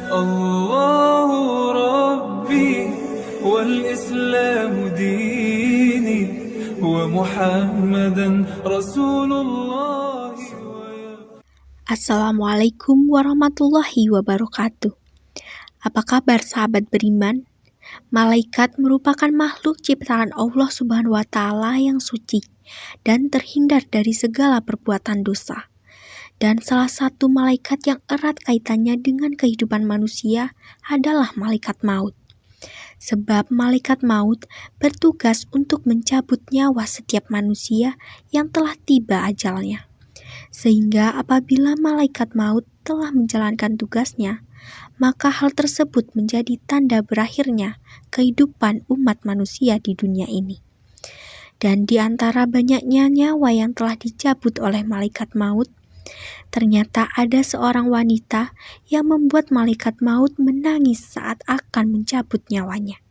الله ربي والإسلام ديني ومحمدا رسول الله. Assalamualaikum warahmatullahi wabarakatuh. Apa kabar sahabat beriman? Malaikat merupakan makhluk ciptaan Allah Subhanahu wa Ta'ala yang suci dan terhindar dari segala perbuatan dosa. Dan salah satu malaikat yang erat kaitannya dengan kehidupan manusia adalah malaikat maut. Sebab malaikat maut bertugas untuk mencabut nyawa setiap manusia yang telah tiba ajalnya. Sehingga apabila malaikat maut telah menjalankan tugasnya, maka hal tersebut menjadi tanda berakhirnya kehidupan umat manusia di dunia ini. Dan di antara banyaknya nyawa yang telah dicabut oleh malaikat maut, ternyata ada seorang wanita yang membuat malaikat maut menangis saat akan mencabut nyawanya.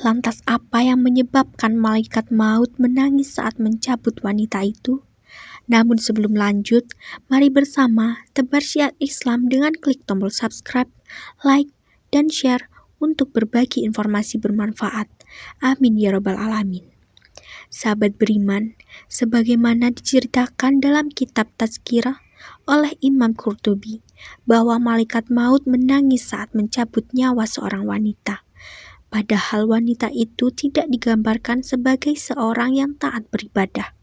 Lantas apa yang menyebabkan malaikat maut menangis saat mencabut wanita itu? Namun sebelum lanjut, mari bersama tebar syiar Islam dengan klik tombol subscribe, like, dan share untuk berbagi informasi bermanfaat. Amin ya rabbal alamin. Sahabat beriman, sebagaimana diceritakan dalam kitab Tazkirah oleh Imam Qurtubi, bahwa malaikat maut menangis saat mencabut nyawa seorang wanita. Padahal wanita itu tidak digambarkan sebagai seorang yang taat beribadah.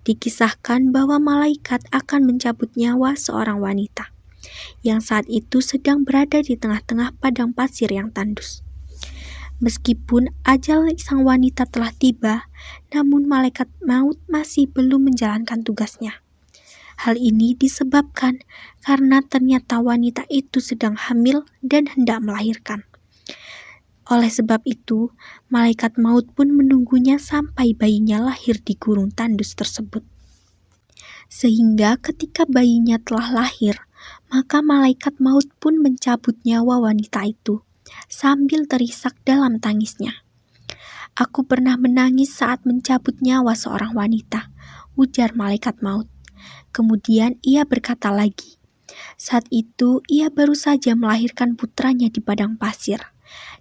Dikisahkan bahwa malaikat akan mencabut nyawa seorang wanita yang saat itu sedang berada di tengah-tengah padang pasir yang tandus. Meskipun ajal sang wanita telah tiba, namun malaikat maut masih belum menjalankan tugasnya. Hal ini disebabkan karena ternyata wanita itu sedang hamil dan hendak melahirkan. Oleh sebab itu, malaikat maut pun menunggunya sampai bayinya lahir di gurun tandus tersebut. Sehingga ketika bayinya telah lahir, maka malaikat maut pun mencabut nyawa wanita itu, sambil terisak dalam tangisnya. Aku pernah menangis saat mencabut nyawa seorang wanita, ujar malaikat maut. Kemudian ia berkata lagi, saat itu ia baru saja melahirkan putranya di padang pasir,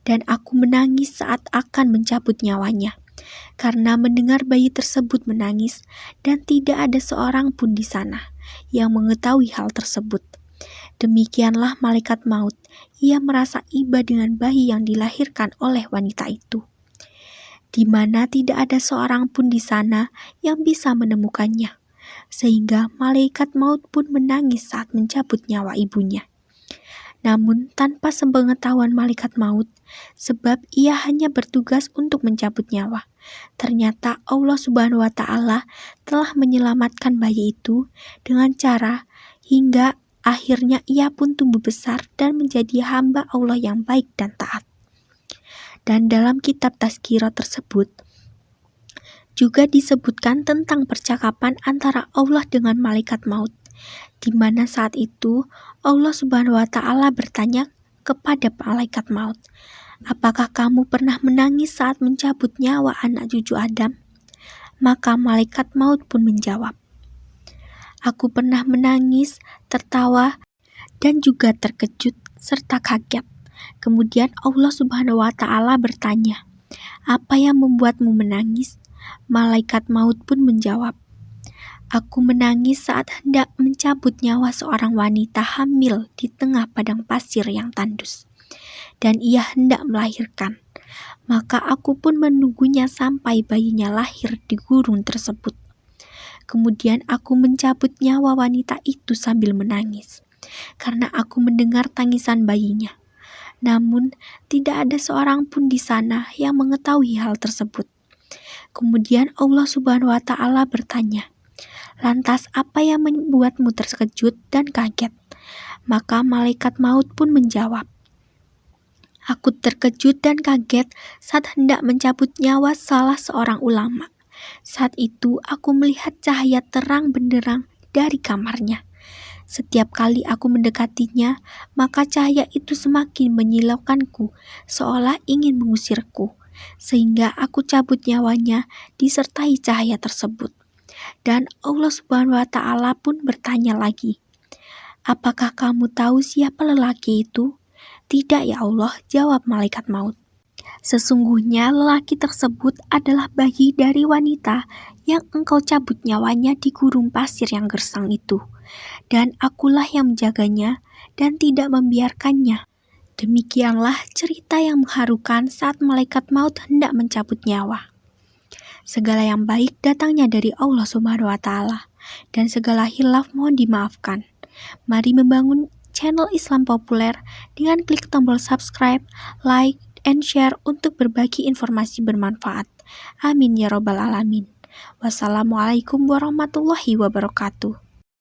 dan aku menangis saat akan mencabut nyawanya, karena mendengar bayi tersebut menangis dan tidak ada seorang pun di sana yang mengetahui hal tersebut. Demikianlah malaikat maut, ia merasa iba dengan bayi yang dilahirkan oleh wanita itu, di mana tidak ada seorang pun di sana yang bisa menemukannya. Sehingga malaikat maut pun menangis saat mencabut nyawa ibunya. Namun tanpa sepengetahuan malaikat maut, sebab ia hanya bertugas untuk mencabut nyawa. Ternyata Allah Subhanahu wa Ta'ala telah menyelamatkan bayi itu dengan cara hingga akhirnya ia pun tumbuh besar dan menjadi hamba Allah yang baik dan taat. Dan dalam kitab Tazkirah tersebut juga disebutkan tentang percakapan antara Allah dengan malaikat maut, di mana saat itu Allah Subhanahu wa Ta'ala bertanya kepada malaikat maut, apakah kamu pernah menangis saat mencabut nyawa anak cucu Adam? Maka malaikat maut pun menjawab, aku pernah menangis, tertawa, dan juga terkejut serta kaget. Kemudian Allah Subhanahu wa Ta'ala bertanya, apa yang membuatmu menangis? Malaikat maut pun menjawab, aku menangis saat hendak mencabut nyawa seorang wanita hamil di tengah padang pasir yang tandus, dan ia hendak melahirkan. Maka aku pun menunggunya sampai bayinya lahir di gurun tersebut. Kemudian aku mencabut nyawa wanita itu sambil menangis, karena aku mendengar tangisan bayinya. Namun tidak ada seorang pun di sana yang mengetahui hal tersebut. Kemudian Allah Subhanahu wa Ta'ala bertanya, lantas apa yang membuatmu terkejut dan kaget? Maka malaikat maut pun menjawab, aku terkejut dan kaget saat hendak mencabut nyawa salah seorang ulama. Saat itu aku melihat cahaya terang benderang dari kamarnya. Setiap kali aku mendekatinya, maka cahaya itu semakin menyilaukanku, seolah ingin mengusirku. Sehingga aku cabut nyawanya disertai cahaya tersebut. Dan Allah Subhanahu wa Ta'ala pun bertanya lagi, apakah kamu tahu siapa lelaki itu? Tidak ya Allah, jawab malaikat maut. Sesungguhnya lelaki tersebut adalah bayi dari wanita yang engkau cabut nyawanya di gurun pasir yang gersang itu. Dan akulah yang menjaganya dan tidak membiarkannya. Demikianlah cerita yang mengharukan saat malaikat maut hendak mencabut nyawa. Segala yang baik datangnya dari Allah Subhanahu wa Ta'ala, dan segala hilaf mohon dimaafkan. Mari membangun channel Islam Populer dengan klik tombol subscribe, like, and share untuk berbagi informasi bermanfaat. Amin ya robbal alamin. Wassalamualaikum warahmatullahi wabarakatuh.